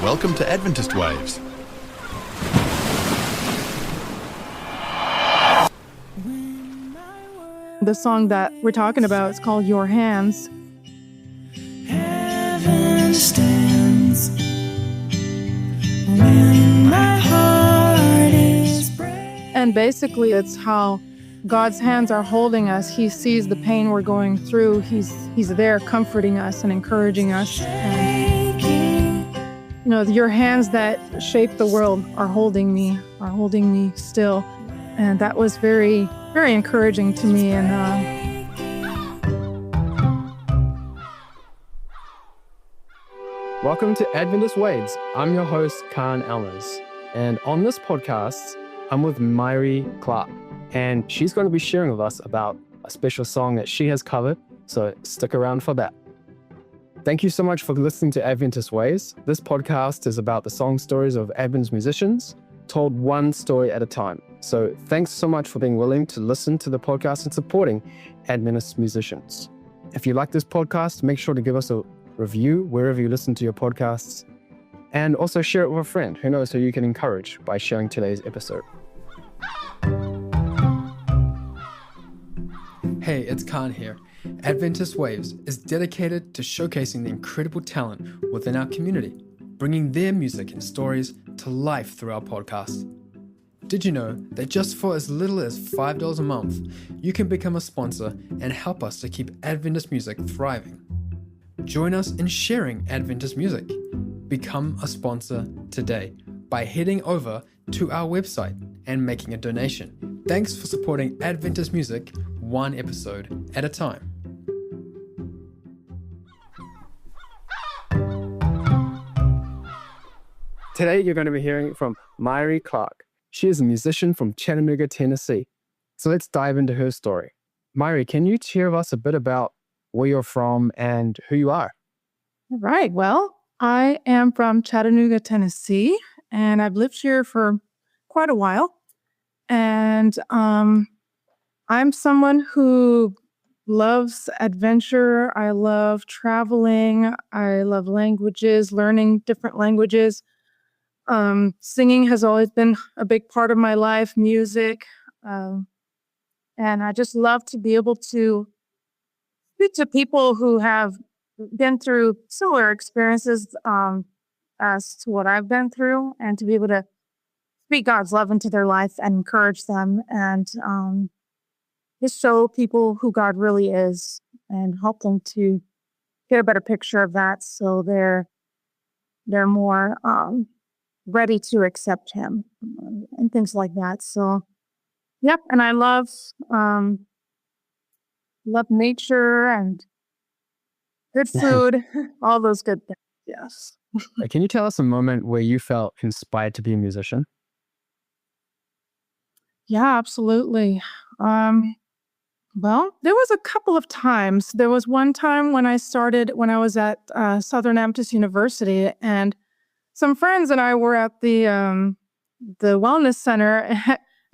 Welcome to Adventist Waves. The song that we're talking about is called Your Hands. Heaven stands when my heart is breaking. And basically it's how God's hands are holding us. He sees the pain we're going through. He's there comforting us and encouraging us. And, your hands that shape the world are holding me still. And that was very, very encouraging to me. And Welcome to Adventist Waves. I'm your host, Kahn Ellmers. And on this podcast, I'm with Mayri Clarke. And she's going to be sharing with us about a special song that she has covered. So stick around for that. Thank you so much for listening to Adventist Waves. This podcast is about the song stories of Adventist musicians, told one story at a time. So thanks so much for being willing to listen to the podcast and supporting Adventist musicians. If you like this podcast, make sure to give us a review wherever you listen to your podcasts, and also share it with a friend who knows who you can encourage by sharing today's episode. Hey, it's Kahn here. Adventist Waves is dedicated to showcasing the incredible talent within our community, bringing their music and stories to life through our podcast. Did you know that just for as little as $5 a month, you can become a sponsor and help us to keep Adventist music thriving? Join us in sharing Adventist music. Become a sponsor today by heading over to our website and making a donation. Thanks for supporting Adventist music one episode at a time. Today, you're going to be hearing from Mayri Clarke. She is a musician from Chattanooga, Tennessee. So let's dive into her story. Mayri, can you share with us a bit about where you're from and who you are? all right, well, I am from Chattanooga, Tennessee, and I've lived here for quite a while. And I'm someone who loves adventure. I love traveling. I love languages, learning different languages. Singing has always been a big part of my life, music. And I just love to be able to speak to people who have been through similar experiences as to what I've been through, and to be able to speak God's love into their life and encourage them, and just show people who God really is and help them to get a better picture of that, so they're more ready to accept Him and things like that. So, yep. And I love nature and good food, all those good things. Yes. Can you tell us a moment where you felt inspired to be a musician? Yeah, absolutely. Well, there was a couple of times. There was one time when I was at Southern Adventist University, and some friends and I were at the wellness center,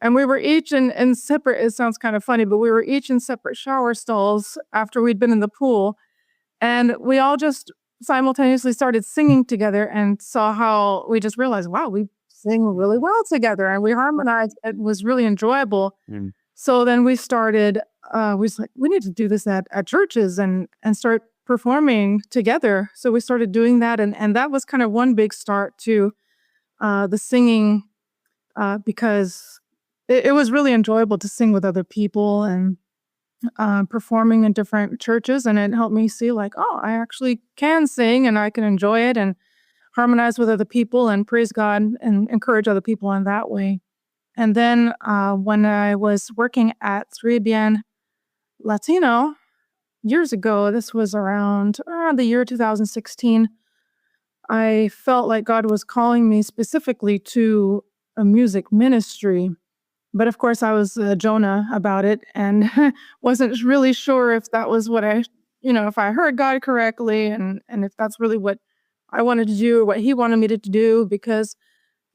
and we were each in separate, it sounds kind of funny, but we were each in separate shower stalls after we'd been in the pool. And we all just simultaneously started singing together, and saw how we just realized, wow, we sing really well together, and we harmonized. It was really enjoyable. So then we started, we was like, we need to do this at churches and start performing together. So we started doing that. And that was kind of one big start to the singing, because it was really enjoyable to sing with other people and performing in different churches. And it helped me see like, oh, I actually can sing and I can enjoy it and harmonize with other people and praise God and encourage other people in that way. And then when I was working at Three Bien Latino years ago, this was around the year 2016, I felt like God was calling me specifically to a music ministry. But of course, I was Jonah about it and wasn't really sure if that was what if I heard God correctly, and if that's really what I wanted to do or what He wanted me to do, because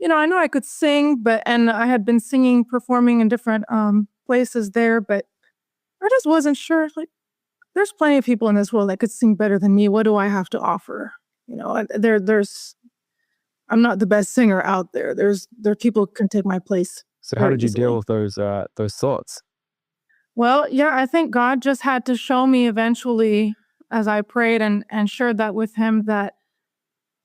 I know I could sing, and I had been singing, performing in different places there, but I just wasn't sure. Like, there's plenty of people in this world that could sing better than me. What do I have to offer? There's I'm not the best singer out there. There are people who can take my place. So how very did you deal easily. with those thoughts? Well, yeah, I think God just had to show me eventually as I prayed and shared that with him, that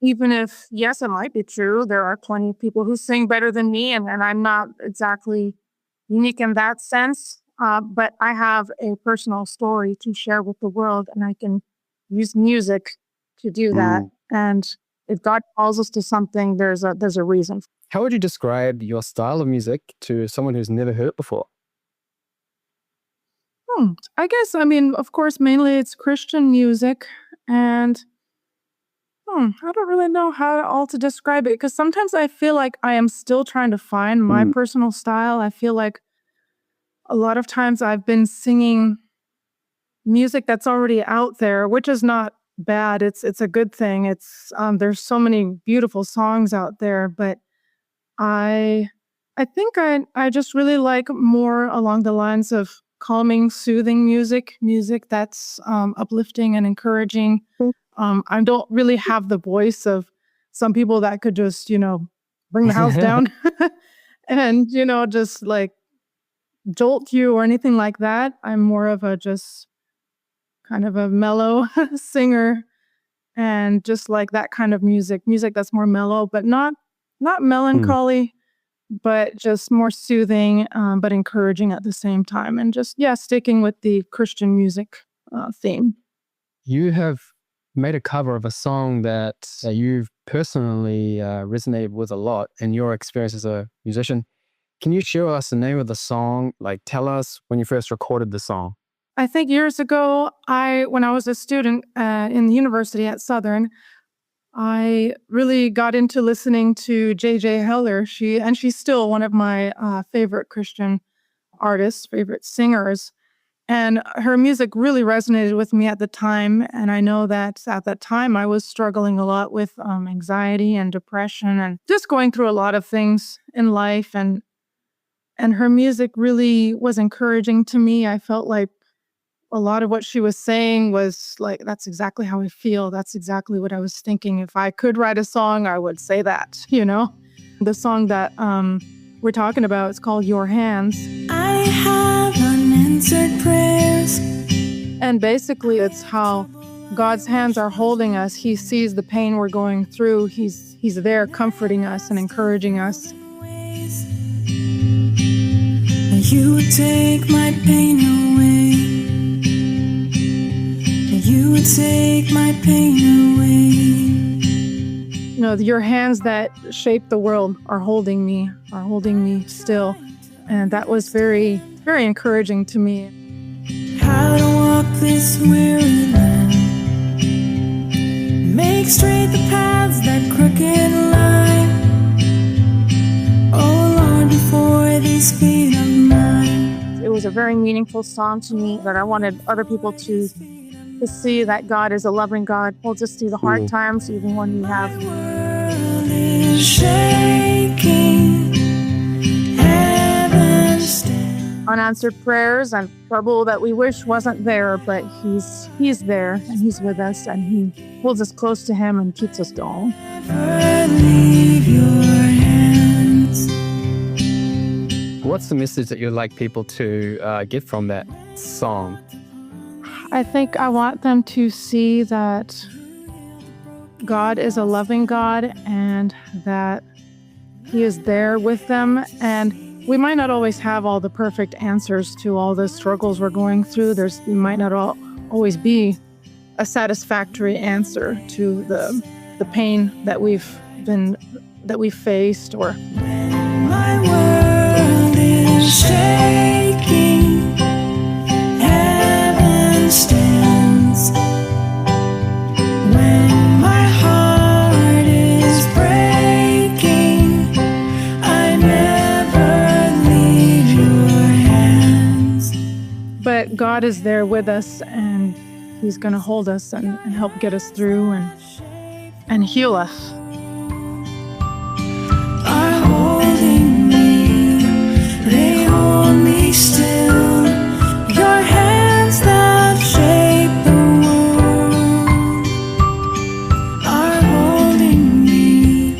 even if, yes, it might be true, there are plenty of people who sing better than me, and I'm not exactly unique in that sense. But I have a personal story to share with the world, and I can use music to do that. Mm. And if God calls us to something, there's a reason. How would you describe your style of music to someone who's never heard it before? I guess, I mean, of course, mainly it's Christian music, and I don't really know how all to describe it, because sometimes I feel like I am still trying to find my Mm. personal style. I feel like a lot of times I've been singing music that's already out there, which is not bad. It's a good thing. It's there's so many beautiful songs out there, but I I think I just really like more along the lines of calming, soothing music that's uplifting and encouraging. I don't really have the voice of some people that could just, bring the house down and, just like jolt you or anything like that. I'm more of a just kind of a mellow singer, and just like that kind of music that's more mellow, but not Mm. melancholy, but just more soothing, but encouraging at the same time. And just, yeah, sticking with the Christian music theme. You have made a cover of a song that you've personally resonated with a lot in your experience as a musician. Can you share with us the name of the song? Like, tell us when you first recorded the song. I think years ago, when I was a student in the university at Southern, I really got into listening to J.J. Heller. She's still one of my favorite Christian artists, favorite singers. And her music really resonated with me at the time. And I know that at that time I was struggling a lot with anxiety and depression and just going through a lot of things in life. And her music really was encouraging to me. I felt like a lot of what she was saying was like, that's exactly how I feel. That's exactly what I was thinking. If I could write a song, I would say that, The song that we're talking about is called Your Hands. I have unanswered prayers. And basically, it's how God's hands are holding us. He sees the pain we're going through. He's there comforting us and encouraging us. You would take my pain away. You would take my pain away. Your hands that shape the world are holding me still. And that was very, very encouraging to me. How to walk this weary land. Make straight the paths that crooked lie. Oh Lord, before these feet of mine. It was a very meaningful song to me that I wanted other people to see that God is a loving God, holds us through the hard times, even when we have Shaking, heaven stands. unanswered prayers and trouble that we wish wasn't there, but he's there and he's with us, and he holds us close to him and keeps us going. Never leave your hands. What's the message that you'd like people to get from that song? I think I want them to see that God is a loving God and that he is there with them. And we might not always have all the perfect answers to all the struggles we're going through. There might not always be a satisfactory answer to the pain that we've faced. Or My world is shaking, heaven stands. When my heart is breaking, I never leave your hands. but God is there with us, and he's going to hold us and help get us through and heal us. Are holding me, they hold me still. Your hands that shape the world are holding me,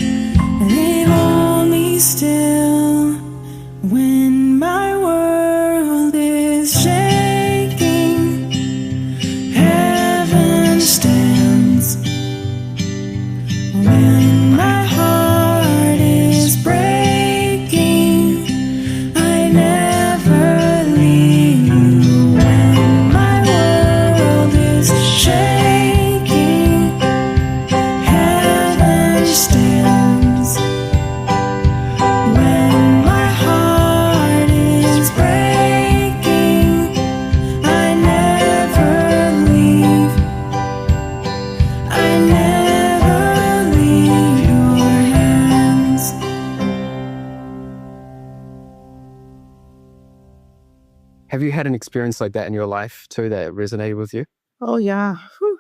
Have you had an experience like that in your life too that resonated with you? Oh, yeah. Whew.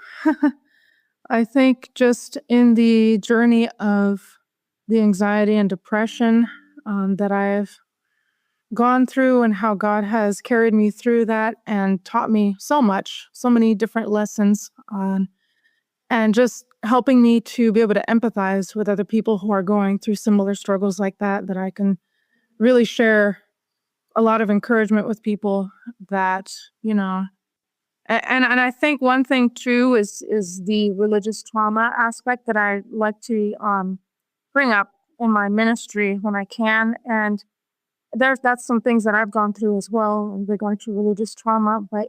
I think just in the journey of the anxiety and depression that I've gone through and how God has carried me through that and taught me so much, so many different lessons, and just helping me to be able to empathize with other people who are going through similar struggles like that I can really share a lot of encouragement with people that, and I think one thing too is the religious trauma aspect that I like to bring up in my ministry when I can. And that's some things that I've gone through as well, regarding to religious trauma. But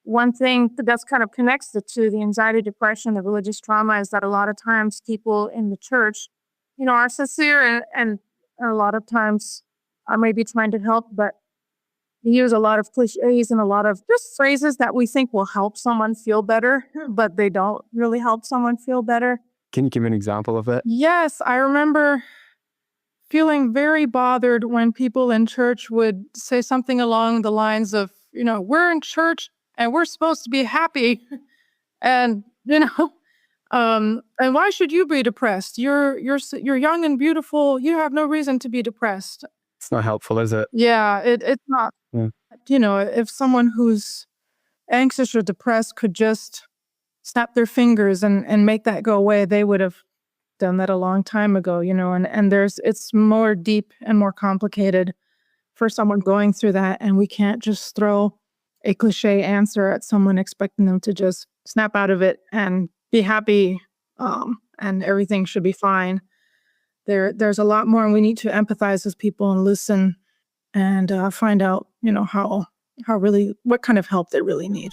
one thing that's kind of connects the two, the anxiety, depression, the religious trauma, is that a lot of times people in the church, are sincere and a lot of times are maybe trying to help, but they use a lot of cliches and a lot of just phrases that we think will help someone feel better, but they don't really help someone feel better. Can you give an example of that? Yes, I remember feeling very bothered when people in church would say something along the lines of, we're in church and we're supposed to be happy. And, and why should you be depressed? You're young and beautiful. You have no reason to be depressed. It's not helpful, is it? Yeah, it's not. Yeah. If someone who's anxious or depressed could just snap their fingers and make that go away, they would have done that a long time ago, and it's more deep and more complicated for someone going through that. And we can't just throw a cliche answer at someone expecting them to just snap out of it and be happy, and everything should be fine. There's a lot more, and we need to empathize with people and listen and find out, how really, what kind of help they really need.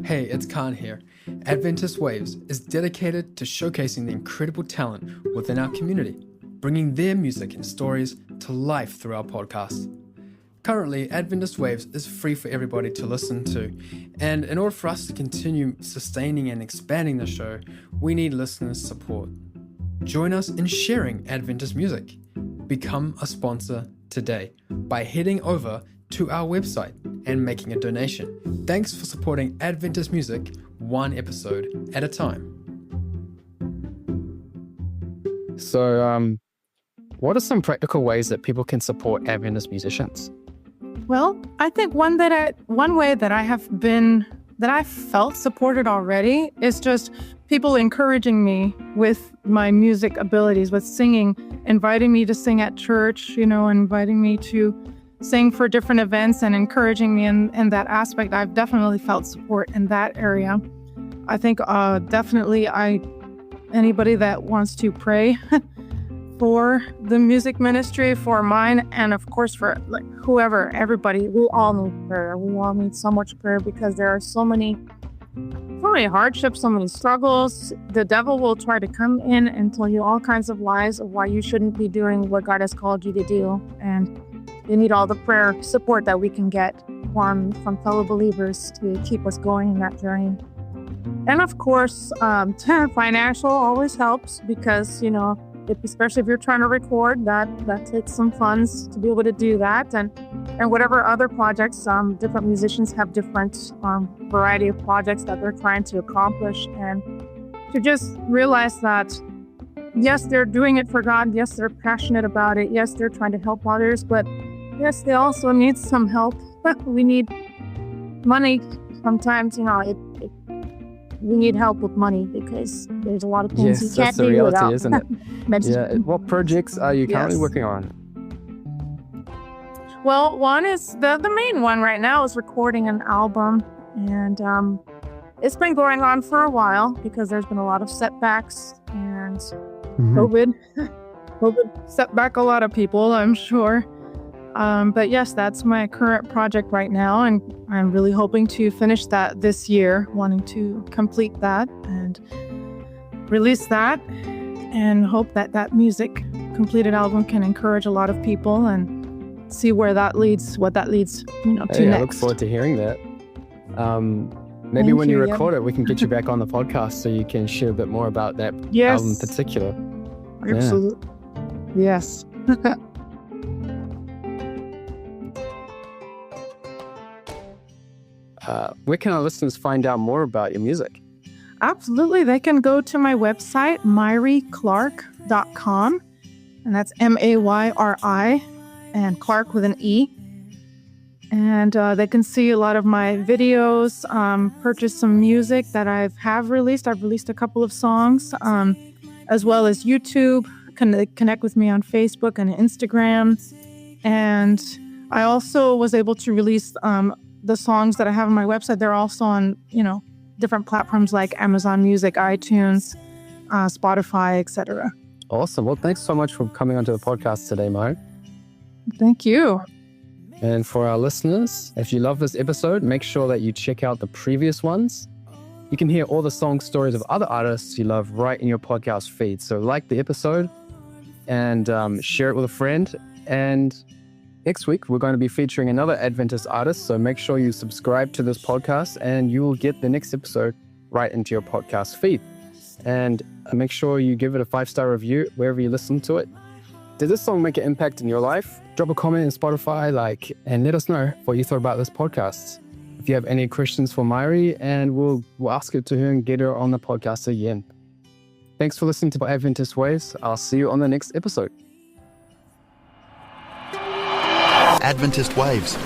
Hey, it's Kahn here. Adventist Waves is dedicated to showcasing the incredible talent within our community, bringing their music and stories to life through our podcast. Currently, Adventist Waves is free for everybody to listen to, and in order for us to continue sustaining and expanding the show, we need listeners' support. Join us in sharing Adventist music. Become a sponsor today by heading over to our website and making a donation. Thanks for supporting Adventist music, one episode at a time. So, what are some practical ways that people can support Adventist musicians? Well, I think one way that I felt supported already is just people encouraging me with my music abilities, with singing, inviting me to sing at church, inviting me to sing for different events and encouraging me in that aspect. I've definitely felt support in that area. I think definitely anybody that wants to pray for the music ministry, for mine, and of course for whoever, everybody, we all need prayer. We all need so much prayer because there are so many hardships, so many struggles. The devil will try to come in and tell you all kinds of lies of why you shouldn't be doing what God has called you to do. And you need all the prayer support that we can get from fellow believers to keep us going in that journey. And of course, financial always helps because, especially if you're trying to record, that takes some funds to be able to do that. And whatever other projects, different musicians have different variety of projects that they're trying to accomplish. And to just realize that, yes, they're doing it for God. Yes, they're passionate about it. Yes, they're trying to help others. But yes, they also need some help. We need money. Sometimes, we need help with money because there's a lot of things you can't do without. Yes, that's the reality, isn't it? Yeah. What projects are you currently working on? Well, one is the main one right now is recording an album, and it's been going on for a while because there's been a lot of setbacks and COVID set back a lot of people, I'm sure. But yes, that's my current project right now, and I'm really hoping to finish that this year, wanting to complete that and release that, and hope that music completed album can encourage a lot of people and see where that leads, what that leads, to next. I look forward to hearing that. Maybe when you record it, we can get you back on the podcast so you can share a bit more about that album in particular. Absolutely. Yes. Where can our listeners find out more about your music? Absolutely. They can go to my website, MayriClarke.com. And that's Mayri and Clarke with an E. And they can see a lot of my videos, purchase some music that I have released. I've released a couple of songs, as well as YouTube. Connect with me on Facebook and Instagram. And I also was able to release the songs that I have on my website. They're also on, different platforms like Amazon Music, iTunes, Spotify, etc. Awesome. Well, thanks so much for coming onto the podcast today, Mayri. Thank you. And for our listeners, if you love this episode, make sure that you check out the previous ones. You can hear all the song stories of other artists you love right in your podcast feed. So like the episode and share it with a friend. And next week, we're going to be featuring another Adventist artist. So make sure you subscribe to this podcast and you will get the next episode right into your podcast feed. And make sure you give it a 5-star review wherever you listen to it. Did this song make an impact in your life? Drop a comment in Spotify, and let us know what you thought about this podcast. If you have any questions for Mayri, and we'll ask it to her and get her on the podcast again. Thanks for listening to Adventist Waves. I'll see you on the next episode. Adventist Waves,